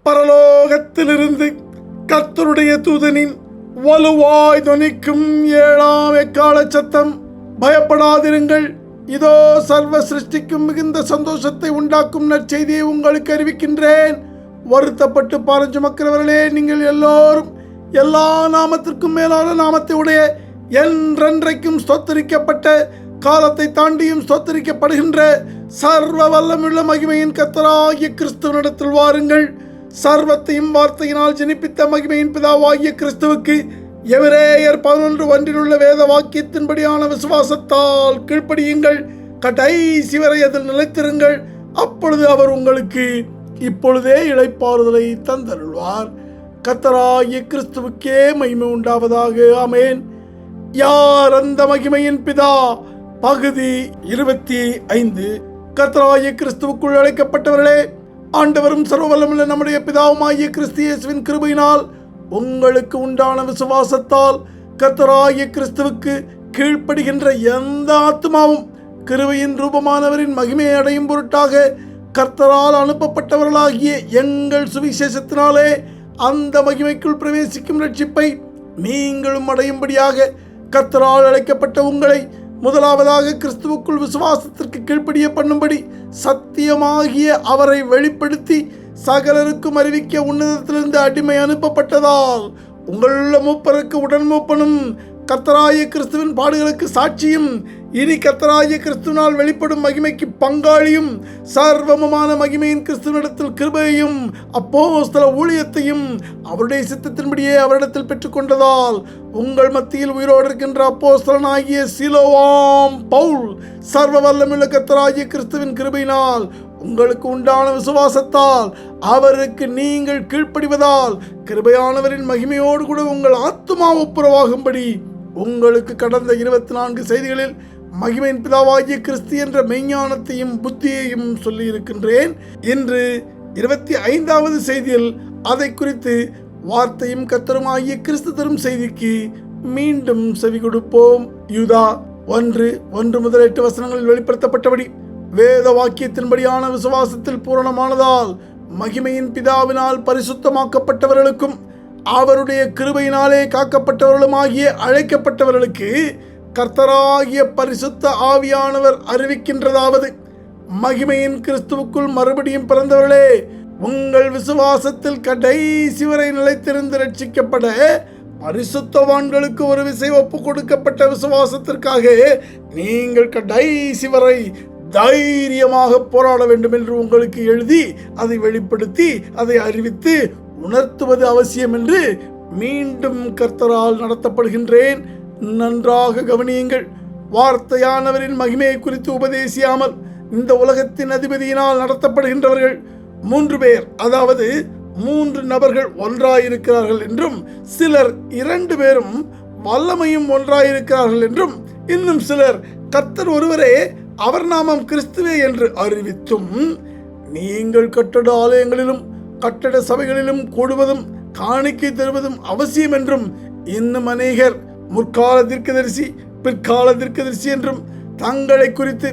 பரலோகத்திலிருந்து கர்த்தருடைய தூதனின் வலுவாய் தொனிக்கும் 7ஆம் எக்கால சத்தம், பயப்படாதிருங்கள், இதோ சர்வ சிருஷ்டிக்கும் மிகுந்த சந்தோஷத்தை உண்டாக்கும் நற்செய்தியை உங்களுக்கு அறிவிக்கின்றேன். வருத்தப்பட்டு பாரஞ்சுமக்கிறவர்களே, நீங்கள் எல்லோரும் எல்லா நாமத்திற்கும் மேலான நாமத்தை உடைய என்றென்றைக்கும் ஸ்தோத்தரிக்கப்பட்ட, காலத்தை தாண்டியும் ஸ்தோத்தரிக்கப்படுகின்ற சர்வ வல்லமுள்ள மகிமையின் கர்த்தராகிய கிறிஸ்துவனிடத்தில் வாருங்கள். சர்வத்தையும் வார்த்தையினால் ஜனிப்பித்த மகிமையின் பிதாவாகிய கிறிஸ்துவுக்கு எபிரேயர் 11:1 உள்ள வேத வாக்கியத்தின்படியான விசுவாசத்தால் கீழ்ப்படியுங்கள். கடைசி வரை அதில் நிலைத்திருங்கள். அப்பொழுது அவர் உங்களுக்கு இப்பொழுதே இளைப்பாறுதலை தந்தருள்வார். கர்த்தராகிய கிறிஸ்துவுக்கே மகிமை உண்டாவதாக. ஆமென். யார் அந்த மகிமையின் பிதா? பகுதி 25. கர்த்தராகிய கிறிஸ்துவுக்குள் அழைக்கப்பட்டவர்களே, ஆண்டவரும் சர்வவல்லமுள்ள நம்முடைய பிதாவுமாகிய கிறிஸ்து இயேசுவின் கிருபையினால் உங்களுக்கு உண்டான விசுவாசத்தால் கர்த்தராகிய கிறிஸ்துவுக்கு கீழ்ப்படுகின்ற எந்த ஆத்மாவும் கிருபையின் ரூபமானவரின் மகிமையை அடையும் பொருட்டாக கர்த்தரால் அனுப்பப்பட்டவர்களாகிய எங்கள் சுவிசேஷத்தினாலே அந்த மகிமைக்குள் பிரவேசிக்கும் ரட்சிப்பை நீங்களும் அடையும்படியாக கர்த்தரால் அழைக்கப்பட்ட உங்களை முதலாவதாக கிறிஸ்துவுக்குள் விசுவாசத்திற்கு கீழ்ப்படிய பண்ணும்படி சத்தியமாகிய அவரை வெளிப்படுத்தி சகலருக்கும் அறிவிக்க உன்னதத்திலிருந்து அடிமை அனுப்பப்பட்டதால் உங்களுள்ள மூப்பருக்கு உடன் மூப்பனும் கர்த்தராகிய கிறிஸ்துவின் பாடுகளுக்கு சாட்சியும் இனி கர்த்தராகிய கிறிஸ்துவினால் வெளிப்படும் மகிமைக்கு பங்காளியும் சர்வமுமான மகிமையின் கிறிஸ்துவனிடத்தில் கிருபையையும் அப்போஸ்தல ஊழியத்தையும் அவருடைய சித்தத்தின்படியே அவரிடத்தில் பெற்றுக்கொண்டதால் உங்கள் மத்தியில் உயிரோடு இருக்கின்ற அப்போஸ்தலனாகிய சிலோவாம் பவுல் சர்வ வல்லமுள்ள கர்த்தராகிய கிறிஸ்துவின் கிருபையினால் உங்களுக்கு உண்டான விசுவாசத்தால் அவருக்கு நீங்கள் கீழ்ப்படிவதால் கிருபையானவரின் மகிமையோடு கூட உங்கள் ஆத்துமா ஒப்புரவாகும்படி உங்களுக்கு கடந்த 24 செய்திகளில் மகிமையின் பிதாவாகிய கிறிஸ்து என்ற மெய்ஞானத்தையும் புத்தியையும் சொல்லி இருக்கின்றேன். இன்று 25வது செய்தியில் அதை குறித்து வார்த்தையும் கர்த்தருமாகிய கிறிஸ்து தரும் செய்திக்கு மீண்டும் செவி கொடுப்போம். யூதா 1 முதல் 8 வசனங்களில் வெளிப்படுத்தப்பட்டபடி வேத வாக்கியத்தின்படியான விசுவாசத்தில் பூரணமானதால் மகிமையின் பிதாவினால் பரிசுத்தமாக்கப்பட்டவர்களுக்கும் அவருடைய கிருபையினாலே காக்கப்பட்டவர்களுமாகிய அழைக்கப்பட்டவர்களுக்கு கர்த்தராகிய பரிசுத்த ஆவியானவர் அறிவிக்கின்றதாவது, மகிமையின் கிறிஸ்துவுக்குள் மறுபடியும் பிறந்தவர்களே, உங்கள் விசுவாசத்தில் கடைசி வரை நிலைத்திருந்து ரட்சிக்கப்பட பரிசுத்தவான்களுக்கு ஒரு விசை ஒப்பு கொடுக்கப்பட்ட விசுவாசத்திற்காக நீங்கள் கடைசி வரை தைரியமாக போராட வேண்டும் என்று உங்களுக்கு எழுதி அதை வெளிப்படுத்தி அதை அறிவித்து உணர்த்துவது அவசியம் என்று மீண்டும் கர்த்தரால் நடத்தப்படுகின்றேன். நன்றாக கவனியுங்கள். வார்த்தையானவரின் மகிமையை குறித்து உபதேசியாமல் இந்த உலகத்தின் அதிபதியினால் நடத்தப்படுகின்றவர்கள் 3 பேர், அதாவது 3 நபர்கள் ஒன்றாயிருக்கிறார்கள் என்றும், சிலர் 2 பேரும் வல்லமையும் ஒன்றாயிருக்கிறார்கள் என்றும், இன்னும் சிலர் கர்த்தர் ஒருவரே, அவர் நாமம் கிறிஸ்துவே என்று அறிவித்தும், நீங்கள் கட்டட ஆலயங்களிலும் கட்டட சபைகளிலும் கூடுவதும் காணிக்கை தருவதும் அவசியம் என்றும், இன்னும் அநேகர் முற்கால தீர்க்கதரிசி பிற்கால தீர்க்கதரிசி என்றும் தங்களை குறித்து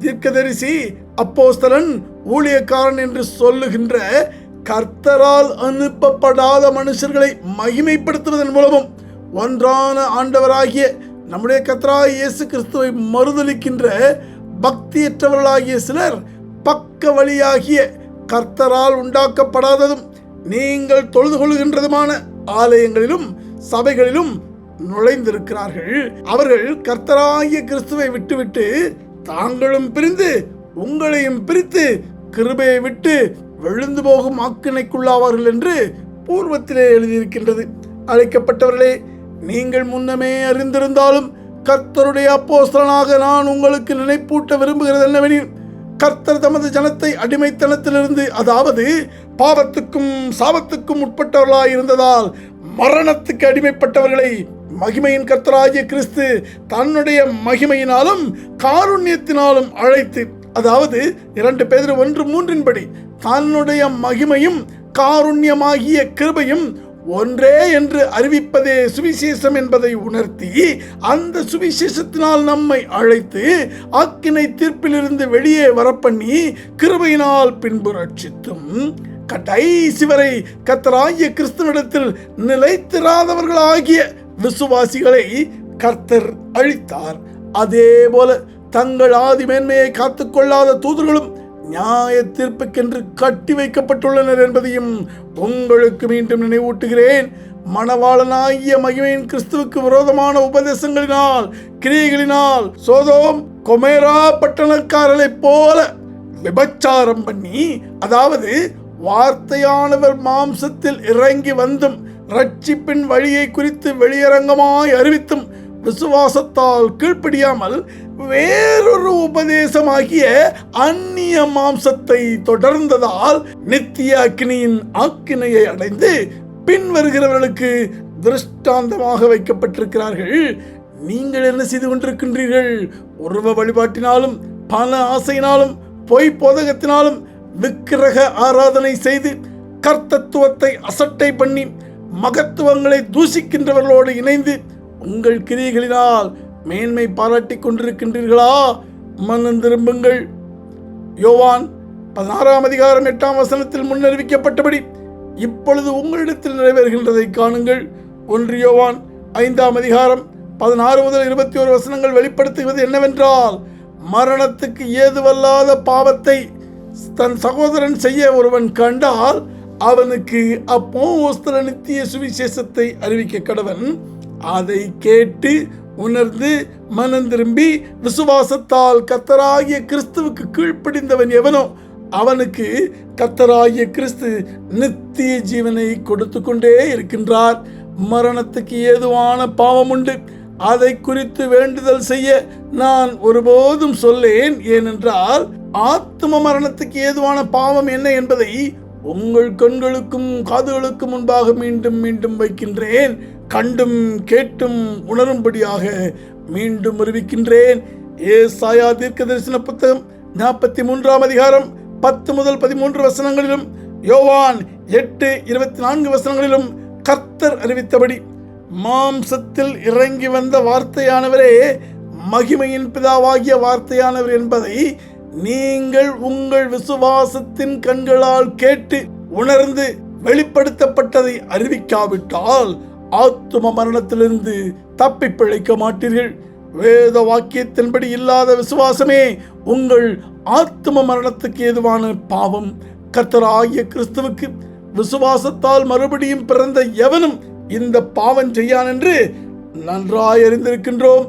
தீர்க்கதரிசி அப்போஸ்தலன் ஊழியக்காரன் என்று சொல்லுகின்ற கர்த்தரால் அனுப்பப்படாத மனுஷர்களை மகிமைப்படுத்துவதன் மூலமும் ஒன்றான ஆண்டவராகிய நம்முடைய கர்த்தராகிய இயேசு கிறிஸ்துவை மறுதலிக்கின்ற பக்தியற்றவர்களாகிய சிலர் பக்க வழியாகிய கர்த்தரால் உண்டாக்கப்படாததும் நீங்கள் தொழுது கொள்கின்றதுமான ஆலயங்களிலும் சபைகளிலும் நுழைந்திருக்கிறார்கள். அவர்கள் கர்த்தராகிய கிறிஸ்துவை விட்டுவிட்டு தாங்களும் பிரிந்து உங்களையும் பிரித்து கிருபையை விட்டு விழுந்து போகும் ஆக்கினைக்குள்ளாவார்கள் என்று பூர்வத்திலே எழுதியிருக்கின்றது. அழைக்கப்பட்டவர்களே, நீங்கள் முன்னமே அறிந்திருந்தாலும் கர்த்தருடைய அப்போஸ்தலனாக நான் உங்களுக்கு நினைப்பூட்ட விரும்புகிறது என்னவெனில், கர்த்தர் தமது ஜனத்தை அடிமைத்தனத்திலிருந்து, அதாவது பாவத்துக்கும் சாபத்துக்கும் உட்பட்டவர்களாய் இருந்ததால் மரணத்துக்கு அடிமைப்பட்டவர்களை மகிமையின் கர்த்தராகிய கிறிஸ்து தன்னுடைய மகிமையினாலும் காருண்யத்தினாலும் அழைத்து, அதாவது 2 பேதுரு 1:3 தன்னுடைய மகிமையும் காருண்யமாகிய கிருபையும் ஒன்றே என்று அறிவிப்பதே சுவிசேஷம் என்பதை உணர்த்தி, அந்த சுவிசேஷத்தினால் நம்மை அழைத்து ஆக்கினை தீர்ப்பிலிருந்து வெளியே வரப்பண்ணி கிருபையினால் பின்பு ரட்சித்தும் கடைசி வரை கர்த்தராகிய கிறிஸ்துவிடத்தில் நிலைத்திராதவர்களாகிய விசுவாசிகளை கர்த்தர் அழித்தார். அதே போல தங்கள் ஆதி மேன்மையை காத்துக்கொள்ளாத தூதர்களும் நியாய தீர்ப்புக்கென்று கட்டி வைக்கப்பட்டுள்ளனர் என்பதையும் உங்களுக்கு மீண்டும் நினைவூட்டுகிறேன். மணவாளனாகிய மகிமையின் கிறிஸ்துவுக்கு விரோதமான உபதேசங்களினால் கிரியைகளினால் சோதோம் கொமேரா பட்டணக்காரர்களைப் போல விபச்சாரம் பண்ணி, அதாவது வார்த்தையானவர் மாம்சத்தில் இறங்கி வந்தும் ரட்சிப்பின் வழியை குறித்து வெளியரங்கமாய் அறிவித்தும் விசுவாசத்தால் கீழ்ப்படியாமல் வேறொரு உபதேசமாகிய அந்நிய மாம்சத்தை தொடர்ந்ததால் நித்திய அக்கினியின் ஆக்கினையை அடைந்து பின் வருகிறவர்களுக்கு திருஷ்டாந்தமாக வைக்கப்பட்டிருக்கிறார்கள். நீங்கள் என்ன செய்து கொண்டிருக்கின்றீர்கள்? உருவ வழிபாட்டினாலும் பண ஆசையினாலும் பொய் போதகத்தினாலும் விக்கிரக ஆராதனை செய்து கர்த்தத்துவத்தை அசட்டை பண்ணி மகத்துவங்களை தூசிக்கின்றவர்களோடு இணைந்து உங்கள் கிரியைகளினால் மேன்மை பாராட்டி கொண்டிருக்கின்றீர்களா? மனம் திரும்புங்கள். யோவான் 16:8 முன்னறிவிக்கப்பட்டபடி இப்பொழுது உங்களிடத்தில் நிறைவேறுகின்றதை காணுங்கள். 1 யோவான் 5:16-21 வெளிப்படுத்துவது என்னவென்றால், மரணத்துக்கு ஏதுவல்லாத பாவத்தை தன் சகோதரன் செய்ய ஒருவன் கண்டால் அவனுக்கு அப்போஸ்தல நித்திய சுவிசேஷத்தை அறிவிக்க கடவன். அதை கேட்டு உணர்ந்து மனம் திரும்பி விசுவாசத்தால் கர்த்தராகிய கிறிஸ்துவுக்கு கீழ்ப்படிந்தவன் எவனோ அவனுக்கு கர்த்தராகிய கிறிஸ்து நித்திய ஜீவனை கொடுத்து கொண்டே இருக்கின்றார். மரணத்துக்கு ஏதுவான பாவம் உண்டு, அதை குறித்து வேண்டுதல் செய்ய நான் ஒருபோதும் சொல்லேன். ஏனென்றால் ஆத்ம மரணத்துக்கு ஏதுவான பாவம் என்ன என்பதை உங்கள் கண்களுக்கும் காதுகளுக்கும் முன்பாக மீண்டும் மீண்டும் வைக்கின்றேன். கண்டும் கேட்டும் உணரும்படியாக மீண்டும் அறிவிக்கின்றேன். ஏசாயா தீர்க்கதரிசன புத்தகம் 43:10-13 யோவான் 8:24 கர்த்தர் அறிவித்தபடி மாம்சத்தில் இறங்கி வந்த வார்த்தையானவரே மகிமையின் பிதாவாகிய வார்த்தையானவர் என்பதை நீங்கள் உங்கள் விசுவாசத்தின் கண்களால் கேட்டு உணர்ந்து வெளிப்படுத்தப்பட்டதை அறிவிக்காவிட்டால் ஆத்தும மரணத்திலிருந்து தப்பி பிழைக்க மாட்டீர்கள். வேத வாக்கியத்தின்படி இல்லாத விசுவாசமே உங்கள் ஆத்தும மரணத்துக்கு ஏதுவான பாவம். கர்த்தராகிய கிறிஸ்துவுக்கு விசுவாசத்தால் மறுபடியும் பிறந்த எவனும் இந்த பாவம் செய்யான் என்று நன்றாய் அறிந்திருக்கின்றோம்.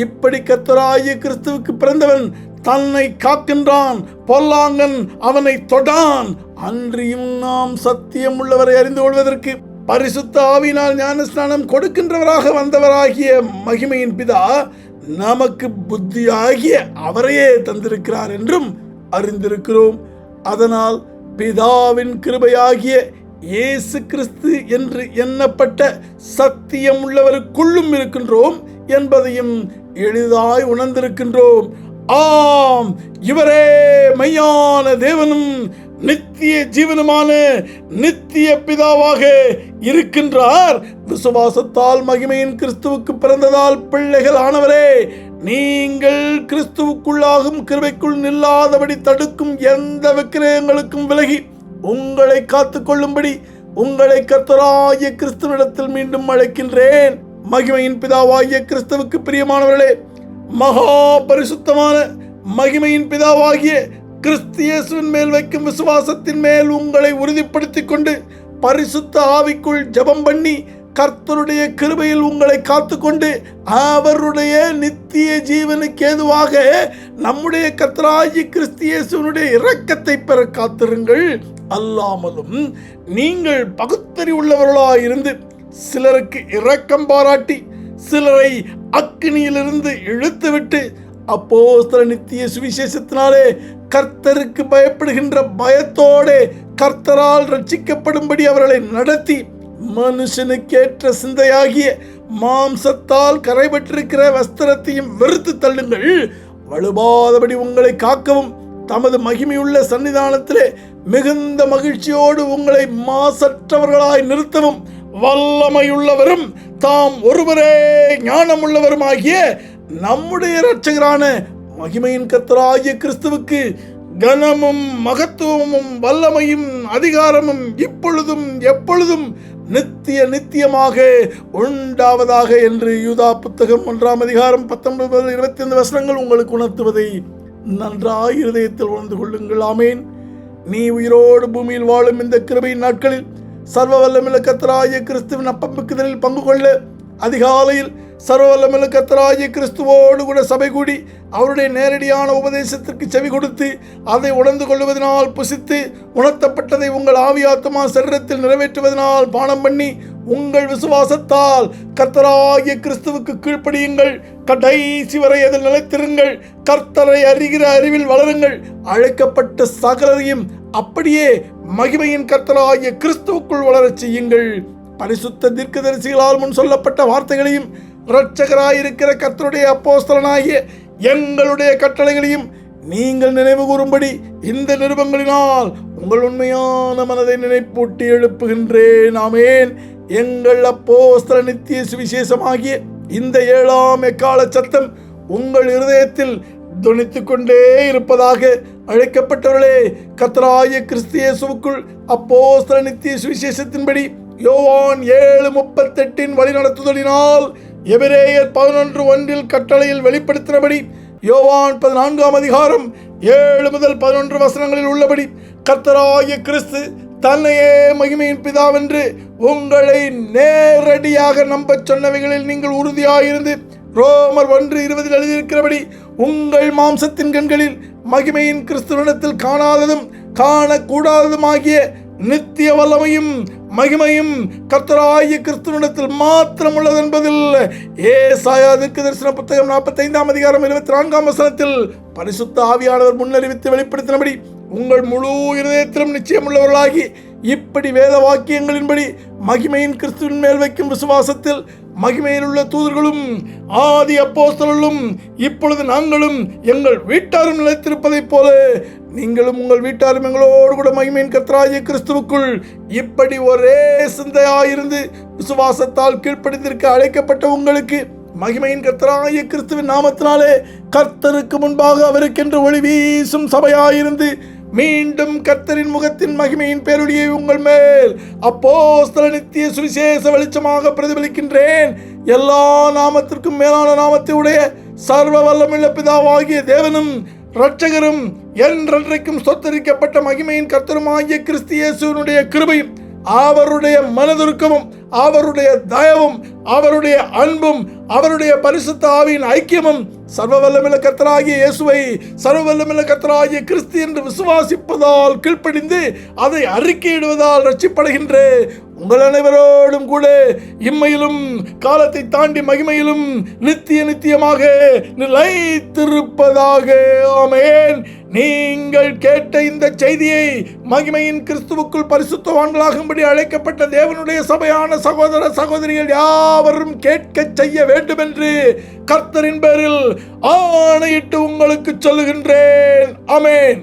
இப்படி கர்த்தராகிய கிறிஸ்துவுக்கு பிறந்தவன் தன்னை காக்கின்றான், பொல்லாங்கன் அவனை தொடான். அன்றியும் நாம் சத்தியம் உள்ளவரை அறிந்து கொள்வதற்கு பரிசுத்த ஆவியினால் ஞானஸ்நானம் கொடுக்கின்றவராக வந்தவராகிய மகிமையின் பிதா நமக்கு புத்தியாகிய அவரையே தந்திருக்கிறார் என்றும் அறிந்திருக்கிறோம். அதனால் பிதாவின் கிருபையாகிய இயேசு கிறிஸ்து என்று எண்ணப்பட்ட சத்தியம் உள்ளவருக்குள்ளும் இருக்கின்றோம் என்பதையும் எளிதாய் உணர்ந்திருக்கின்றோம். ஆம், இவரே மெய்யான தேவனும் நித்திய ஜீவனுமான நித்திய பிதாவாக இருக்கின்றார். விசுவாசத்தால் மகிமையின் கிறிஸ்துவுக்கு பிறந்ததால் பிள்ளைகள் ஆனவரே, நீங்கள் கிறிஸ்துவுக்குள்ளாகும் கிருபைக்குள் நில்லாதபடி தடுக்கும் எந்த விக்கிரகங்களுக்கும் விலகி உங்களை காத்துக் கொள்ளும்படி உங்களை கர்த்தராகிய கிறிஸ்துவிடத்தில் மீண்டும் அழைக்கின்றேன். மகிமையின் பிதாவாகிய கிறிஸ்துவுக்கு பிரியமானவர்களே, மகா பரிசுத்தமான மகிமையின் பிதாவாகிய கிறிஸ்து இயேசுவின் மேல் வைக்கும் விசுவாசத்தின் மேல் உங்களை உறுதிப்படுத்திக் கொண்டு பரிசுத்த ஆவிக்குள் ஜெபம் பண்ணி கர்த்தருடைய கிருபையில் உங்களை காத்துக்கொண்டு அவருடைய நித்திய ஜீவனுக்கு ஏதுவாக நம்முடைய கர்த்தராகிய கிறிஸ்து இயேசுவினுடைய இரக்கத்தை பெற காத்திருங்கள். அல்லாமலும் நீங்கள் பகுத்தறி உள்ளவர்களாயிருந்து சிலருக்கு இரக்கம் பாராட்டி சிலரை அக்கினியிலிருந்து இழுத்துவிட்டு அப்போஸ்தல நித்திய சுவிசேஷத்தினாலே கர்த்தருக்கு பயப்படுகின்ற பயத்தோடு கர்த்தரால் ரட்சிக்கப்படும்படி அவர்களை நடத்தி மனுஷனுக்கேற்ற சிந்தையாகிய மாம்சத்தால் கரைபற்றிருக்கிற வஸ்திரத்தையும் வெறுத்து தள்ளுங்கள். வலுவாதபடி உங்களை காக்கவும் தமது மகிமையுள்ள சன்னிதானத்திலே மிகுந்த மகிழ்ச்சியோடு உங்களை மாசற்றவர்களாய் நிறுத்தவும் வல்லமையுள்ளவரும் தாம் ஒருவரே ஞானமுள்ளவருமாகிய நம்முடைய இரட்சகரான மகிமையின் கர்த்தராகிய கிறிஸ்துவுக்கு கனமும் மகத்துவமும் வல்லமையும் அதிகாரமும் இப்பொழுதும் எப்பொழுதும் நித்திய நித்தியமாக உண்டாவதாக என்று யூதா புத்தகம் 1 அதிகாரம் 19-25 வசனங்கள் உங்களுக்கு உணர்த்துவதை நன்றாய் இருதயத்தில் உணர்ந்து கொள்ளுங்கள். ஆமேன். நீ உயிரோடு பூமியில் வாழும் இந்த கிருபையின் நாட்களில் சர்வ வல்லமையுள்ள கர்த்தராகிய கிறிஸ்துவின் அப்பமிக்குதலில் பங்கு கொள்ள அதிகாலையில் சர்வ வல்லமையுள்ள கர்த்தராகிய கிறிஸ்துவோடு கூட சபை கூடி அவருடைய நேரடியான உபதேசத்திற்கு செவி கொடுத்து அதை உணர்ந்து கொள்வதனால் புசித்து உணர்த்தப்பட்டதை உங்கள் ஆவியாத்மா சரீரத்தில் நிறைவேற்றுவதனால் பானம் பண்ணி உங்கள் விசுவாசத்தால் கர்த்தராகிய கிறிஸ்துவுக்கு கீழ்ப்படியுங்கள். கடைசி வரை அதில் நிலைத்திருங்கள். கர்த்தரை அறிகிற அறிவில் வளருங்கள். அழைக்கப்பட்ட சகலரையும் அப்படியே மகிமையின் கர்த்தராகிய கிறிஸ்துவுக்குள் வளரச் செய்யுங்கள். பரிசுத்த தீர்க்கதரிசிகளால் முன் சொல்லப்பட்ட வார்த்தைகளையும் இரட்சகராயிருக்கிற கர்த்தருடைய அப்போஸ்தலனாகிய எங்களுடைய கட்டளைகளையும் நீங்கள் நினைவு கூறும்படி இந்த நிருபங்களினால் உங்கள் உண்மையான மனதை நினைப்பூட்டி எழுப்புகின்றேன். ஆமேன். எங்கள் அப்போஸ்தல நித்திய சுவிசேஷமாகிய இந்த 7ஆம் எக்கால சத்தம் உங்கள் இருதயத்தில் துணித்துக் கொண்டே இருப்பதாக. அழைக்கப்பட்டவர்களே, கர்த்தராகிய கிறிஸ்து இயேசுவுக்குள் அப்போஸ்தல நித்திய சுவிசேஷத்தின்படி யோவான் 7:38 வழி நடத்துதலினால் எபிரேயர் 11:1 கட்டளையில் வெளிப்படுத்தினபடி யோவான் 14 அதிகாரம் 7-11 வசனங்களில் உள்ளபடி கர்த்தராகிய கிறிஸ்து தன்னையே மகிமையின் பிதாவென்று உங்களை நேரடியாக நம்பச் சொன்னவைகளில் நீங்கள் உறுதியாயிருந்து ரோமர் 1:20 எழுதியிருக்கிறபடி உங்கள் மாம்சத்தின் கண்களில் மகிமையின் கிறிஸ்துவினிடத்தில் காணாததும் காணக்கூடாததுமாகிய நித்திய வல்லமையும் மகிமையும் கர்த்தராகிய கிறிஸ்துவினிடத்தில் மாத்திரம் உள்ளது என்பதில் ஏசாயா தீர்க்கதரிசன புத்தகம் 45 அதிகாரம் 24 வசனத்தில் பரிசுத்த ஆவியானவர் முன்னறிவித்து வெளிப்படுத்தினபடி உங்கள் முழு இருதயத்திலும் நிச்சயமுள்ளவர்களாகி இப்படி வேத வாக்கியங்களின்படி மகிமையின் கிறிஸ்துவின் மேல் வைக்கும் விசுவாசத்தில் மகிமையில் உள்ள தூதர்களும் ஆதி அப்போஸ்தலர்களும் இப்பொழுது நாங்களும் எங்கள் வீட்டாரும் நிலைத்திருப்பதைப் போல நீங்களும் உங்கள் வீட்டாரும் எங்களோடு கூட மகிமையின் கர்த்தராகிய கிறிஸ்துவுக்குள் இப்படி ஒரே சிந்தையாயிருந்து விசுவாசத்தால் கீழ்ப்படிந்திருக்க அழைக்கப்பட்ட உங்களுக்கு மகிமையின் கர்த்தராகிய கிறிஸ்துவின் நாமத்தினாலே கர்த்தருக்கு முன்பாக அவருக்கென்று ஒளி வீசும் சபையாயிருந்து மீண்டும் கர்த்தரின் முகத்தின் மகிமையின் பேரொளியை உங்கள் மேல் அப்போஸ்தல நித்திய சுவிசேஷ வெளிச்சமாக பிரதிபலிக்கின்றேன். எல்லா நாமத்திற்கும் மேலான நாமத்தை உடைய சர்வ வல்லமையுள்ள பிதாவாகிய தேவனும் இரட்சகரும் என்றென்றைக்கும் சொத்தரிக்கப்பட்ட மகிமையின் கர்த்தருமாகிய கிறிஸ்து இயேசுவினுடைய கிருபையும் அவருடைய மனதுருக்கமும் அவருடைய தயவும் அவருடைய அன்பும் அவருடைய பரிசுத்த ஆவியின் ஐக்கியமும் சர்வ வல்லமையுள்ள கர்த்தராகிய இயேசுவை சர்வ வல்லமையுள்ள கர்த்தராகிய கிறிஸ்து என்று விசுவாசிப்பதால் கீழ்ப்படிந்து அதை அறிக்கையிடுவதால் ரட்சிப்படைகின்ற உங்கள் அனைவரோடும் கூட இம்மையிலும் காலத்தை தாண்டி மகிமையிலும் நித்திய நித்தியமாக நிலைத்திருப்பதாக. ஆமென். நீங்கள் கேட்ட இந்த செய்தியை மகிமையின் கிறிஸ்துவுக்குள் பரிசுத்தவான்களாகும்படி அழைக்கப்பட்ட தேவனுடைய சபையான சகோதர சகோதரிகள் யாவரும் கேட்க செய்ய வேண்டும் என்று கர்த்தரின் பேரில் ஆணையிட்டு உங்களுக்கு சொல்லுகின்றேன். ஆமென்.